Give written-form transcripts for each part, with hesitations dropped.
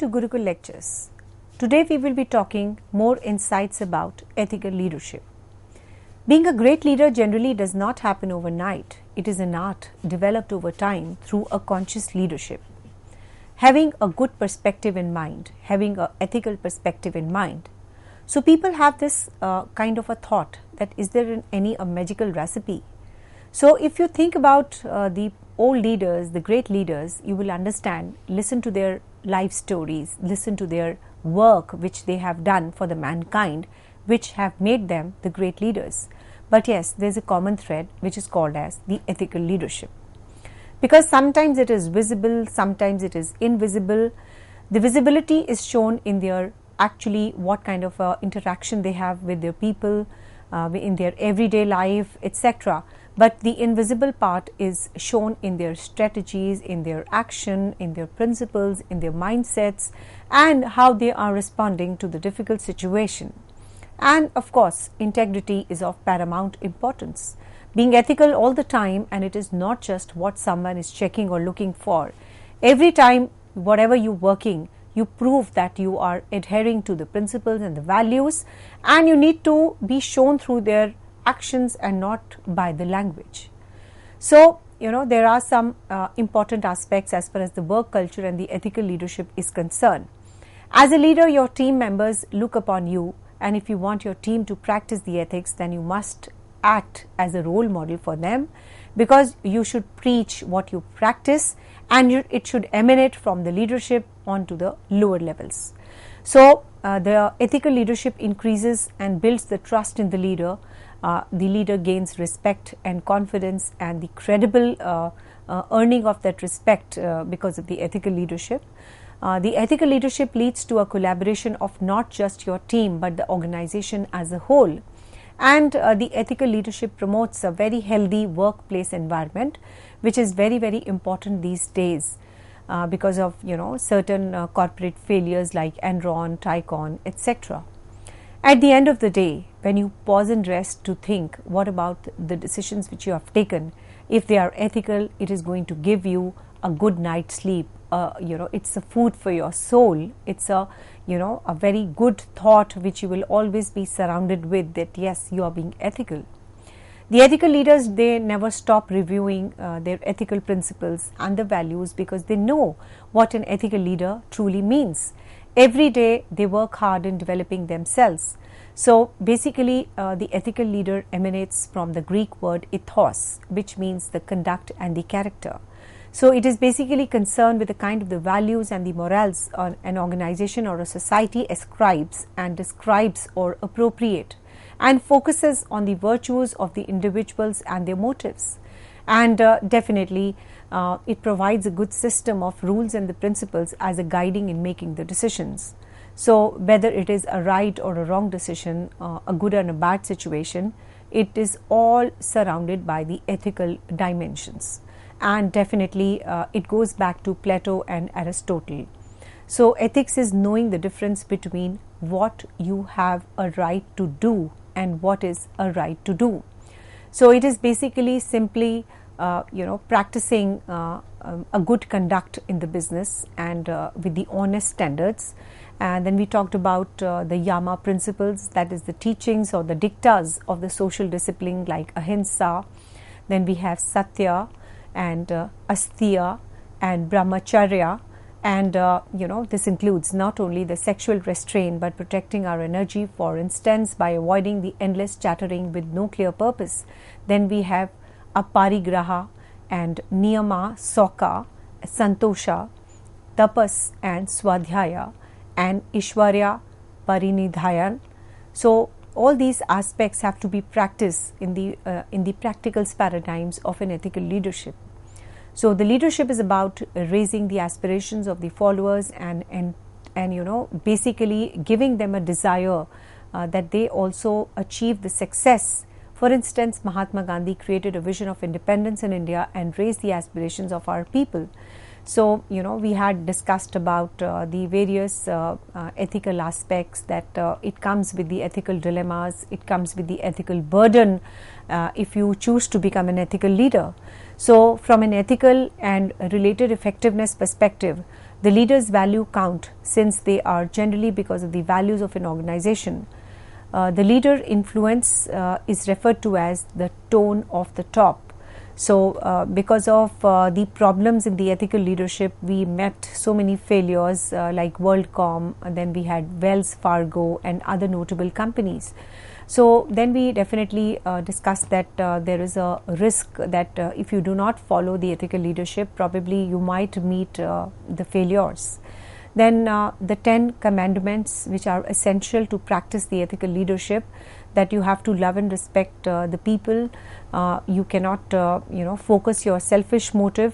to Gurukul Lectures. Today we will be talking more insights about ethical leadership. Being a great leader generally does not happen overnight. It is an art developed over time through a conscious leadership. Having a good perspective in mind, having an ethical perspective in mind. So people have this kind of a thought that is there any magical recipe? So if you think about the old leaders, the great leaders, you will understand, listen to their life stories, listen to their work which they have done for the mankind, which have made them the great leaders. But yes, there's a common thread which is called as the ethical leadership. Because sometimes it is visible, sometimes it is invisible. The visibility is shown in their actually what kind of interaction they have with their people, in their everyday life, etc. But the invisible part is shown in their strategies, in their action, in their principles, in their mindsets, and how they are responding to the difficult situation. And of course, integrity is of paramount importance. Being ethical all the time, and it is not just what someone is checking or looking for. Every time, whatever you're working, you prove that you are adhering to the principles and the values, and you need to be shown through their actions and not by the language. So, there are some important aspects as far as the work culture and the ethical leadership is concerned. As a leader, your team members look upon you, and if you want your team to practice the ethics, then you must act as a role model for them, because you should preach what you practice, and it should emanate from the leadership onto the lower levels. So, the ethical leadership increases and builds the trust in the leader. The leader gains respect and confidence and the credible earning of that respect because of the ethical leadership. The ethical leadership leads to a collaboration of not just your team but the organization as a whole. And the ethical leadership promotes a very healthy workplace environment, which is very, very important these days because of certain corporate failures like Enron, Tycon, etc. At the end of the day, when you pause and rest to think what about the decisions which you have taken, if they are ethical, it is going to give you a good night's sleep. It's a food for your soul. It's a very good thought which you will always be surrounded with, that yes, you are being ethical. The ethical leaders, they never stop reviewing their ethical principles and the values, because they know what an ethical leader truly means. Every day they work hard in developing themselves. So basically the ethical leader emanates from the Greek word ethos, which means the conduct and the character. So it is basically concerned with the kind of the values and the morals an organization or a society ascribes and describes or appropriate, and focuses on the virtues of the individuals and their motives. And definitely it provides a good system of rules and the principles as a guiding in making the decisions. So whether it is a right or a wrong decision, a good and a bad situation, it is all surrounded by the ethical dimensions. And definitely it goes back to Plato and Aristotle. So ethics is knowing the difference between what you have a right to do and what is a right to do. So it is basically simply practicing a good conduct in the business and with the honest standards. And then we talked about the Yama principles, that is the teachings or the diktas of the social discipline like Ahimsa. Then we have Satya and Asteya and Brahmacharya. And this includes not only the sexual restraint but protecting our energy, for instance, by avoiding the endless chattering with no clear purpose. Then we have Aparigraha and Niyama, Soka, Santosha, Tapas and Swadhyaya, and Ishwarya, Parinidhayan. So all these aspects have to be practiced in the practical paradigms of an ethical leadership. So the leadership is about raising the aspirations of the followers and basically giving them a desire that they also achieve the success. For instance, Mahatma Gandhi created a vision of independence in India and raised the aspirations of our people. So, we had discussed about the various ethical aspects, that it comes with the ethical dilemmas, it comes with the ethical burden if you choose to become an ethical leader. So, from an ethical and related effectiveness perspective, The leader's value count, since they are generally because of the values of an organization. The leader influence is referred to as the tone of the top. So because of the problems in the ethical leadership, we met so many failures like WorldCom, and then we had Wells Fargo and other notable companies. So then we definitely discussed that there is a risk that if you do not follow the ethical leadership, probably you might meet the failures. Then the 10 commandments, which are essential to practice the ethical leadership, that you have to love and respect the people. You cannot focus your selfish motive.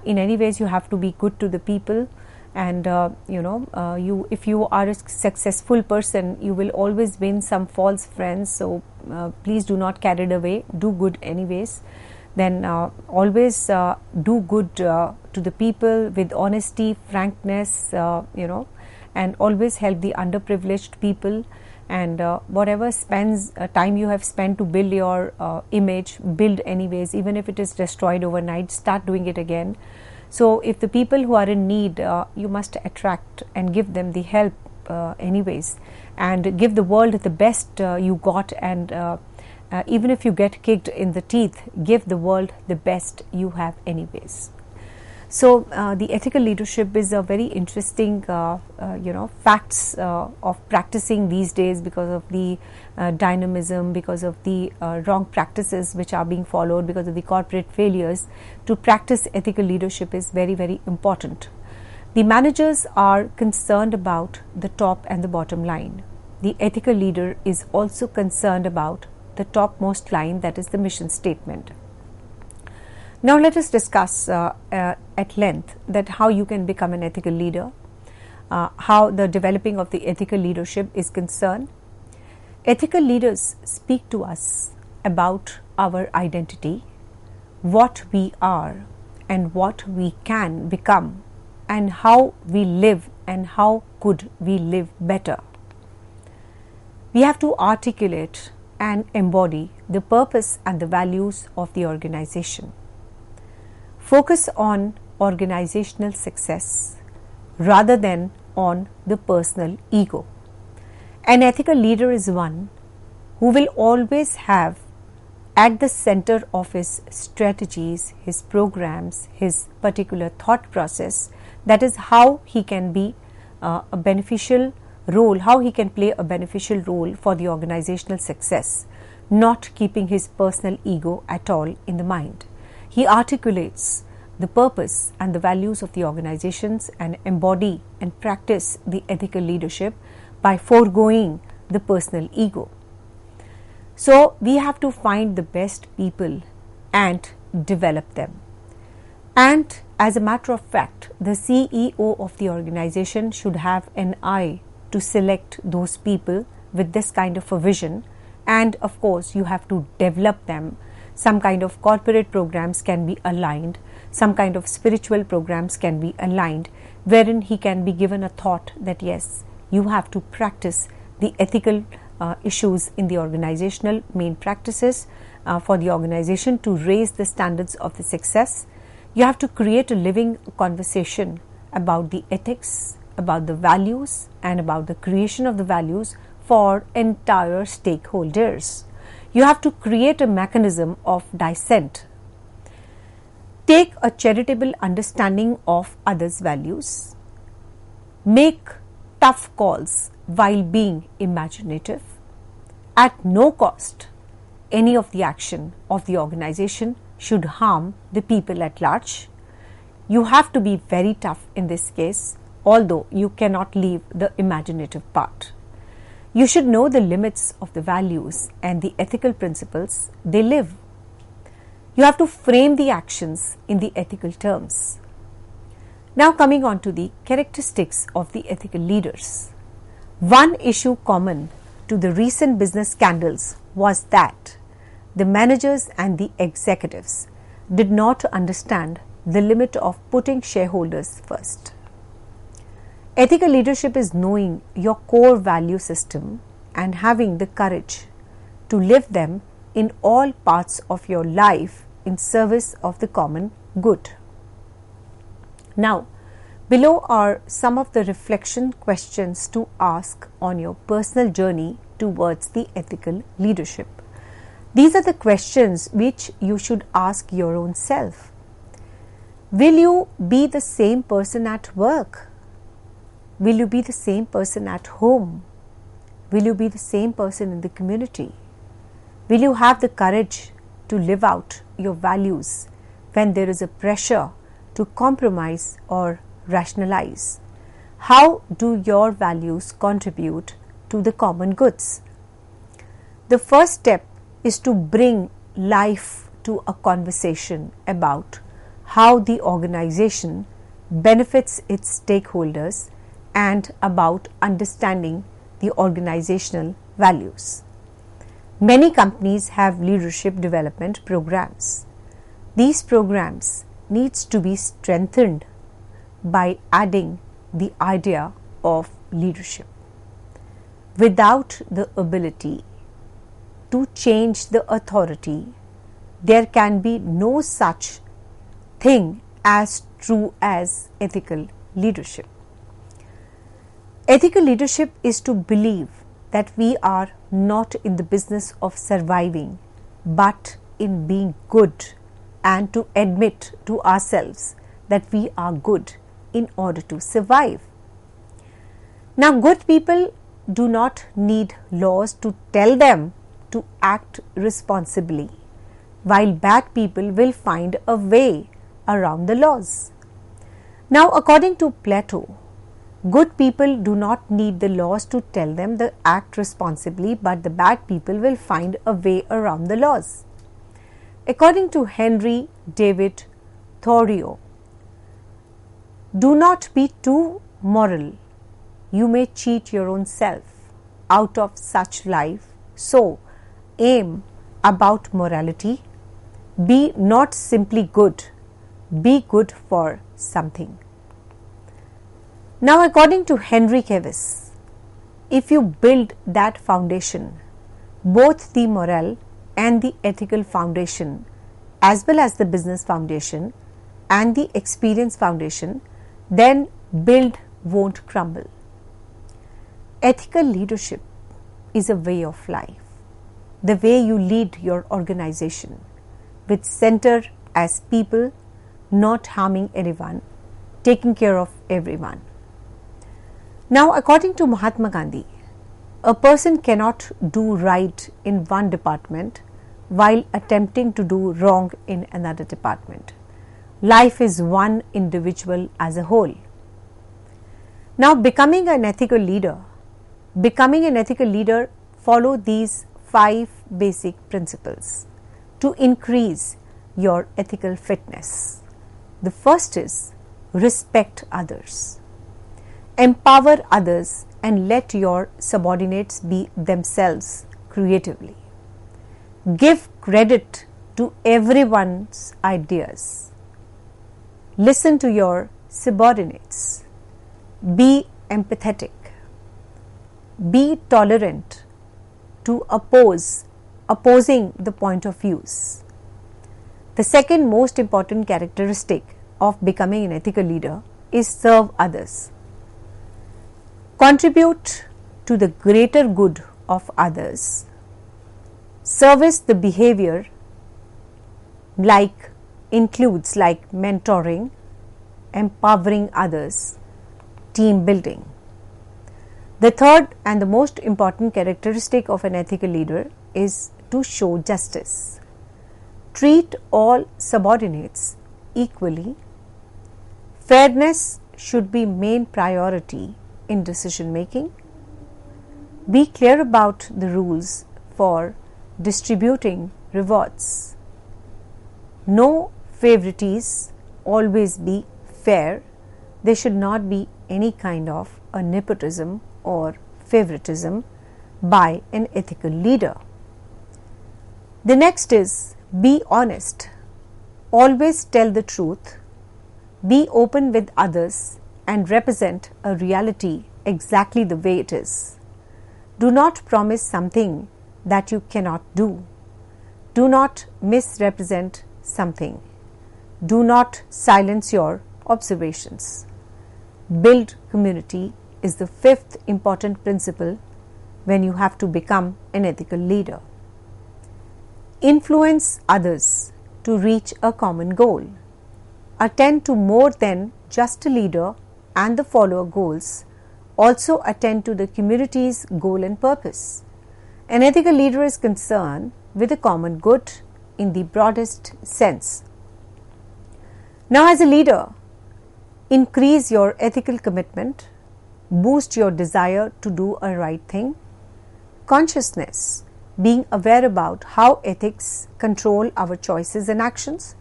In any ways you have to be good to the people, and if you are a successful person, you will always win some false friends. So please do not carry it away, do good anyways. Then always do good to the people with honesty, frankness, and always help the underprivileged people. And whatever time you have spent to build your image, build anyways, even if it is destroyed overnight, start doing it again. So if the people who are in need, you must attract and give them the help anyways, and give the world the best you got, and even if you get kicked in the teeth, give the world the best you have anyways. So the ethical leadership is a very interesting facts of practicing these days, because of the dynamism, because of the wrong practices which are being followed, because of the corporate failures. To practice ethical leadership is very, very important. The managers are concerned about the top and the bottom line. The ethical leader is also concerned about the topmost line, that is the mission statement. Now let us discuss at length that how you can become an ethical leader, how the developing of the ethical leadership is concerned. Ethical leaders speak to us about our identity, what we are and what we can become, and how we live and how could we live better. We have to articulate and embody the purpose and the values of the organization. Focus on organizational success rather than on the personal ego. An ethical leader is one who will always have at the center of his strategies, his programs, his particular thought process, that is how he can be a beneficial role, how he can play a beneficial role for the organizational success, not keeping his personal ego at all in the mind. He articulates the purpose and the values of the organizations and embody and practice the ethical leadership by foregoing the personal ego. So we have to find the best people and develop them. And as a matter of fact, the CEO of the organization should have an eye to select those people with this kind of a vision, and of course you have to develop them. Some kind of corporate programs can be aligned, some kind of spiritual programs can be aligned, wherein he can be given a thought that yes, you have to practice the ethical issues in the organizational main practices for the organization to raise the standards of the success. You have to create a living conversation about the ethics, about the values, and about the creation of the values for entire stakeholders. You have to create a mechanism of dissent. Take a charitable understanding of others' values. Make tough calls while being imaginative. At no cost, any of the action of the organization should harm the people at large. You have to be very tough in this case, although you cannot leave the imaginative part. You should know the limits of the values and the ethical principles they live. You have to frame the actions in the ethical terms. Now coming on to the characteristics of the ethical leaders. One issue common to the recent business scandals was that the managers and the executives did not understand the limit of putting shareholders first. Ethical leadership is knowing your core value system and having the courage to live them in all parts of your life in service of the common good. Now, Below are some of the reflection questions to ask on your personal journey towards the ethical leadership. These are the questions which you should ask your own self. Will you be the same person at work? Will you be the same person at home? Will you be the same person in the community? Will you have the courage to live out your values when there is a pressure to compromise or rationalize? How do your values contribute to the common goods? The first step is to bring life to a conversation about how the organization benefits its stakeholders and about understanding the organizational values. Many companies have leadership development programs. These programs needs to be strengthened by adding the idea of leadership. Without the ability to change the authority, there can be no such thing as true as ethical leadership. Ethical leadership is to believe that we are not in the business of surviving, but in being good, and to admit to ourselves that we are good in order to survive. Now, good people do not need laws to tell them to act responsibly, while bad people will find a way around the laws. Now, according to Plato, good people do not need the laws to tell them to act responsibly, but the bad people will find a way around the laws. According to Henry David Thoreau, do not be too moral. You may cheat your own self out of such life. So, aim about morality. Be not simply good. Be good for something. Now, according to Henry Cavill, if you build that foundation, both the moral and the ethical foundation, as well as the business foundation and the experience foundation, then build won't crumble. Ethical leadership is a way of life, the way you lead your organization, with center as people, not harming anyone, taking care of everyone. Now, according to Mahatma Gandhi, a person cannot do right in one department while attempting to do wrong in another department. Life is one individual as a whole. Now, becoming an ethical leader follow these 5 basic principles to increase your ethical fitness. The first is respect others. Empower others and let your subordinates be themselves creatively. Give credit to everyone's ideas. Listen to your subordinates. Be empathetic. Be tolerant to opposing the point of views. The second most important characteristic of becoming an ethical leader is serve others. Contribute to the greater good of others. Service the behavior includes mentoring, empowering others, team building. The third and the most important characteristic of an ethical leader is to show justice. Treat all subordinates equally. Fairness should be main priority in decision making. Be clear about the rules for distributing rewards. No favorites, always be fair. There should not be any kind of a nepotism or favoritism by an ethical leader. The next is be honest. Always tell the truth. Be open with others and represent a reality exactly the way it is. Do not promise something that you cannot do. Do not misrepresent something. Do not silence your observations. build community is the fifth important principle when you have to become an ethical leader. Influence others to reach a common goal. Attend to more than just a leader and the follower goals. Also attend to the community's goal and purpose. An ethical leader is concerned with the common good in the broadest sense. Now, as a leader, increase your ethical commitment, boost your desire to do a right thing. Consciousness, being aware about how ethics control our choices and actions,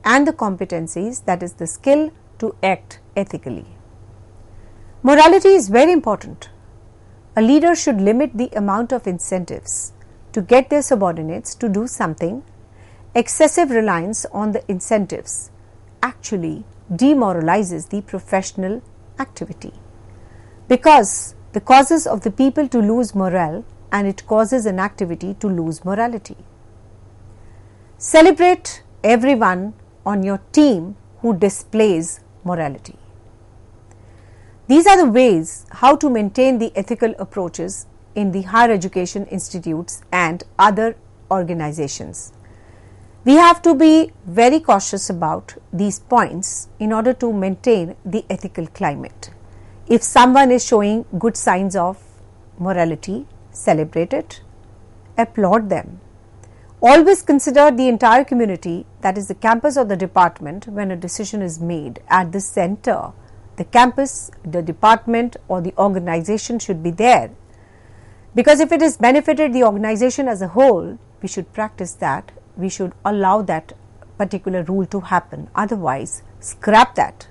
and the competencies, that is the skill to act ethically. Morality is very important. A leader should limit the amount of incentives to get their subordinates to do something. Excessive reliance on the incentives actually demoralizes the professional activity, because the causes of the people to lose morale and it causes an activity to lose morality. Celebrate everyone on your team who displays morality. These are the ways how to maintain the ethical approaches in the higher education institutes and other organizations. We have to be very cautious about these points in order to maintain the ethical climate. If someone is showing good signs of morality, celebrate it, applaud them. Always consider the entire community, that is the campus or the department, when a decision is made. At the center, the campus, the department or the organization should be there, because if it has benefited the organization as a whole, we should practice that. We should allow that particular rule to happen. Otherwise, scrap that.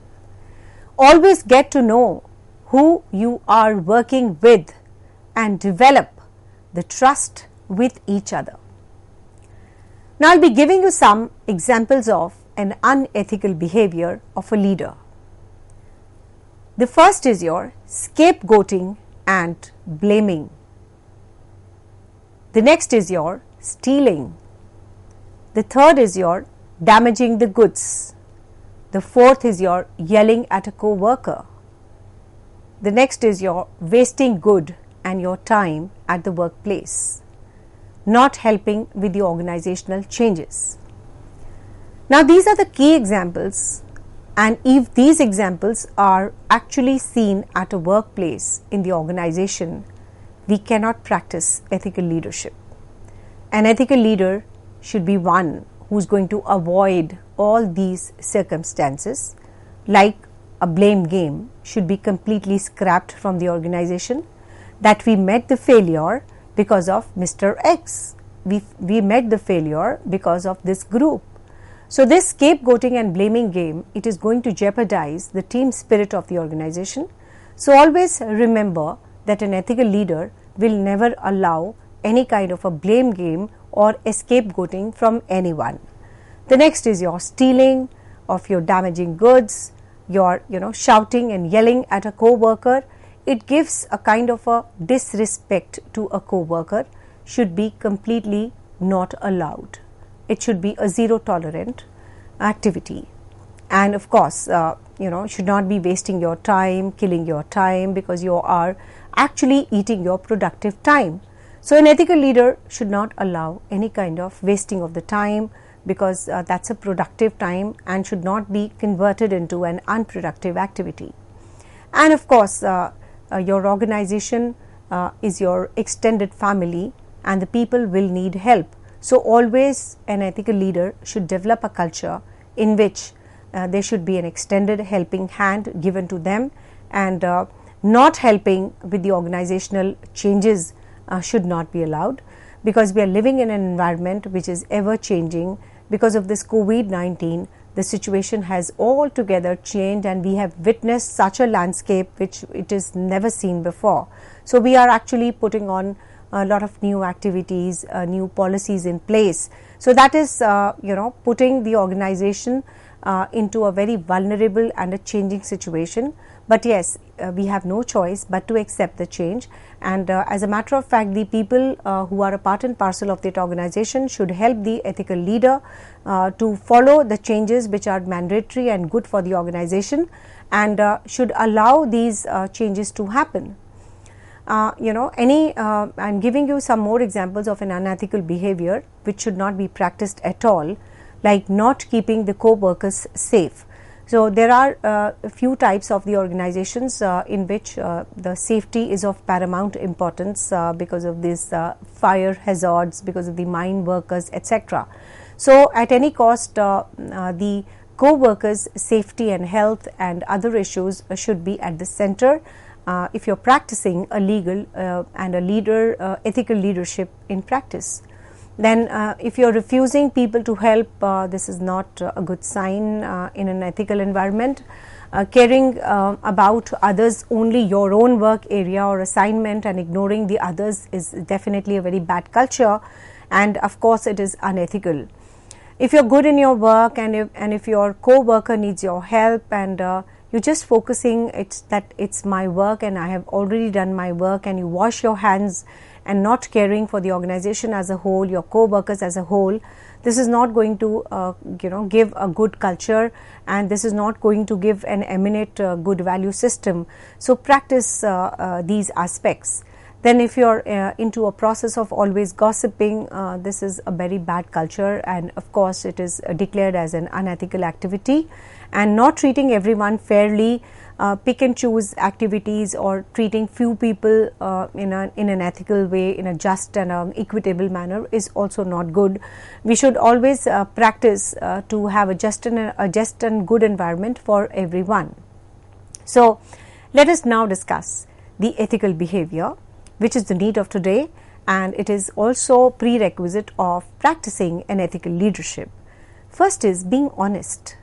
Always get to know who you are working with and develop the trust with each other. Now, I'll be giving you some examples of an unethical behavior of a leader. The first is your scapegoating and blaming. The next is your stealing. The third is your damaging the goods. The fourth is your yelling at a co-worker. The next is your wasting good and your time at the workplace, not helping with the organizational changes. Now, these are the key examples, and if these examples are actually seen at a workplace in the organization, we cannot practice ethical leadership. An ethical leader should be one who is going to avoid all these circumstances, like a blame game should be completely scrapped from the organization, that we met the failure because of Mr. X. We met the failure because of this group. So this scapegoating and blaming game, it is going to jeopardize the team spirit of the organization. So always remember that an ethical leader will never allow any kind of a blame game or a scapegoating from anyone. The next is your stealing of your damaging goods, your shouting and yelling at a co-worker. It gives a kind of a disrespect to a co-worker, should be completely not allowed. It should be a zero tolerant activity. And of course, should not be wasting your time, killing your time, because you are actually eating your productive time. So an ethical leader should not allow any kind of wasting of the time, because that's a productive time and should not be converted into an unproductive activity. And of course, your organization is your extended family and the people will need help. So always an ethical leader should develop a culture in which there should be an extended helping hand given to them, and not helping with the organizational changes should not be allowed, because we are living in an environment which is ever changing. Because of this COVID-19, the situation has altogether changed and we have witnessed such a landscape which it is never seen before. So we are actually putting on a lot of new activities, new policies in place. So that is putting the organization into a very vulnerable and a changing situation. But yes, we have no choice but to accept the change, and as a matter of fact, the people who are a part and parcel of that organization should help the ethical leader to follow the changes which are mandatory and good for the organization, and should allow these changes to happen. I'm giving you some more examples of an unethical behavior which should not be practiced at all, like not keeping the co-workers safe. So there are a few types of the organizations in which the safety is of paramount importance because of these fire hazards, because of the mine workers, etc. So at any cost, the co-workers' safety and health and other issues should be at the center if you're practicing a legal and a ethical leadership in practice. Then if you're refusing people to help, this is not a good sign in an ethical environment. Caring about others only your own work area or assignment and ignoring the others is definitely a very bad culture, and of course it is unethical. If you're good in your work and if your co-worker needs your help and you're just focusing it's my work and I have already done my work, and you wash your hands and not caring for the organization as a whole, your co-workers as a whole, this is not going to give a good culture, and this is not going to give an eminent good value system. So practice these aspects. Then if you're into a process of always gossiping, this is a very bad culture, and of course it is declared as an unethical activity. And not treating everyone fairly, pick and choose activities, or treating few people in an ethical way, in a just and equitable manner is also not good. We should always practice to have a just and good environment for everyone. So let us now discuss the ethical behavior, which is the need of today, and it is also prerequisite of practicing an ethical leadership. First is being honest,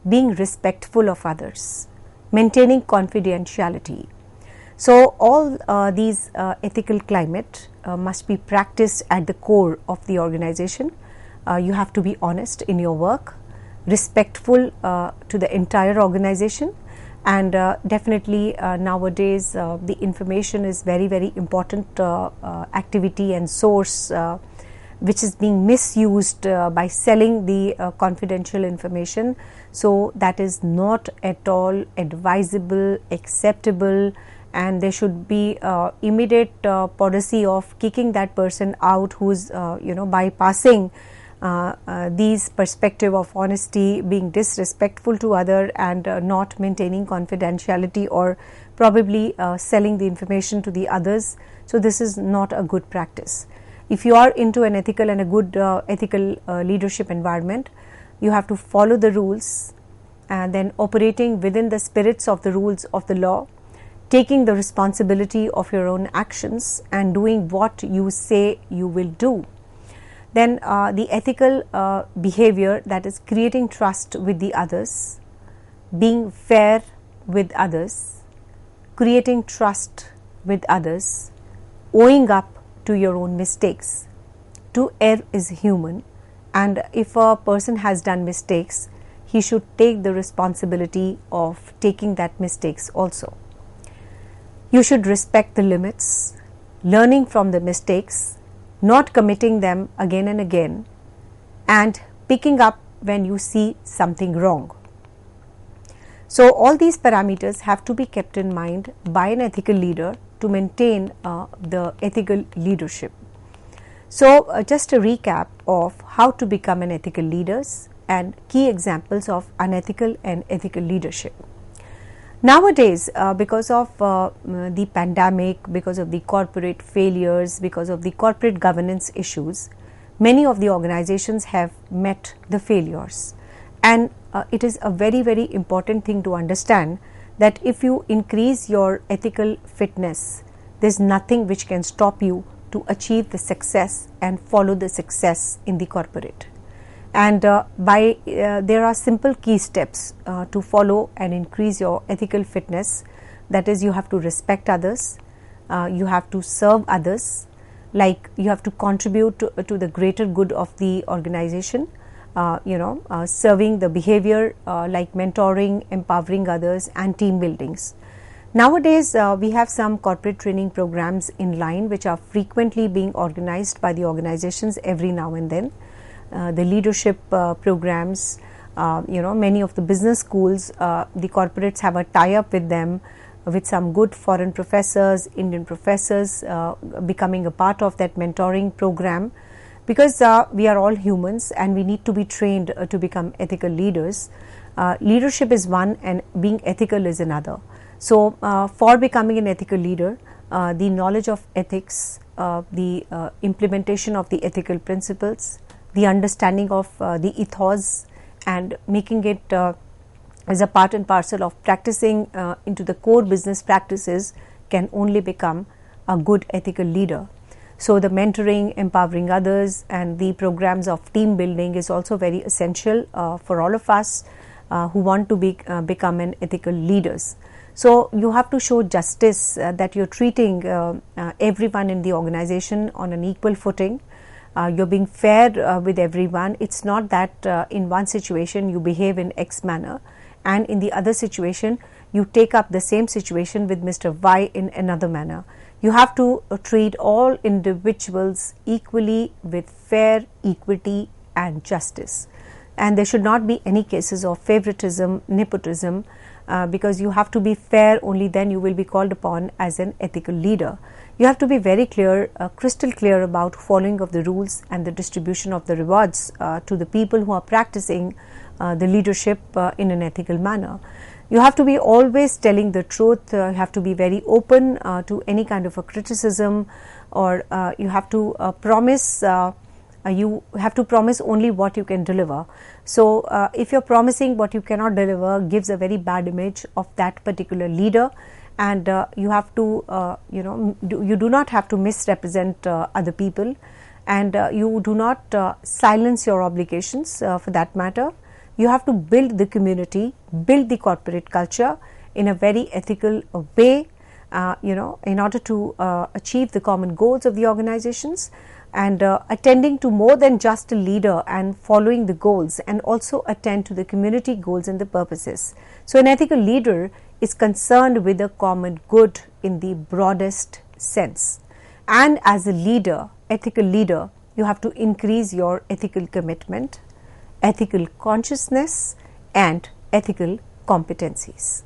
being respectful of others, maintaining confidentiality. So all these ethical climate must be practiced at the core of the organization. You have to be honest in your work, respectful to the entire organization, and definitely nowadays the information is very, very important activity and source which is being misused by selling the confidential information. So that is not at all advisable, acceptable, and there should be immediate policy of kicking that person out who's bypassing these perspective of honesty, being disrespectful to other, and not maintaining confidentiality, or probably selling the information to the others. So this is not a good practice. If you are into an ethical and a good ethical leadership environment, you have to follow the rules, and then operating within the spirits of the rules of the law, taking the responsibility of your own actions, and doing what you say you will do. Then the ethical behavior, that is creating trust with the others, being fair with others, creating trust with others, owing up to your own mistakes. To err is human, and if a person has done mistakes, he should take the responsibility of taking that mistakes also. You should respect the limits, learning from the mistakes, not committing them again and again, and picking up when you see something wrong. So all these parameters have to be kept in mind by an ethical leader to maintain the ethical leadership. So just a recap of how to become an ethical leader and key examples of unethical and ethical leadership. Nowadays, because of the pandemic, because of the corporate failures, because of the corporate governance issues, many of the organizations have met the failures. And it is a very, very important thing to understand that if you increase your ethical fitness, there is nothing which can stop you to achieve the success and follow the success in the corporate. And there are simple key steps to follow and increase your ethical fitness. That is, you have to respect others, you have to serve others, like you have to contribute to the greater good of the organization, serving the behavior like mentoring, empowering others, and team buildings. Nowadays, we have some corporate training programs in line which are frequently being organized by the organizations every now and then. The leadership programs, Many of the business schools, the corporates have a tie-up with them, with some good foreign professors, Indian professors, becoming a part of that mentoring program, because we are all humans and we need to be trained to become ethical leaders. Leadership is one and being ethical is another. So for becoming an ethical leader, the knowledge of ethics, the implementation of the ethical principles, the understanding of the ethos, and making it as a part and parcel of practicing into the core business practices can only become a good ethical leader. So the mentoring, empowering others, and the programs of team building is also very essential for all of us who want to become an ethical leaders. So you have to show justice, that you're treating everyone in the organization on an equal footing. You're being fair with everyone. It's not that in one situation you behave in X manner and in the other situation you take up the same situation with Mr. Y in another manner. You have to treat all individuals equally with fair, equity and justice. And there should not be any cases of favoritism, nepotism, because you have to be fair, only then you will be called upon as an ethical leader. You have to be very clear, crystal clear about following of the rules and the distribution of the rewards to the people who are practicing the leadership in an ethical manner. You have to be always telling the truth. You have to be very open to any kind of a criticism, or you have to promise. You have to promise only what you can deliver. So if you're promising what you cannot deliver, gives a very bad image of that particular leader, and you have to you do not have to misrepresent other people, and you do not silence your obligations for that matter. You have to build the community, build the corporate culture in a very ethical way, in order to achieve the common goals of the organizations, and attending to more than just a leader and following the goals, and also attend to the community goals and the purposes. So an ethical leader is concerned with the common good in the broadest sense. And as a leader, ethical leader, you have to increase your ethical commitment, ethical consciousness and ethical competencies.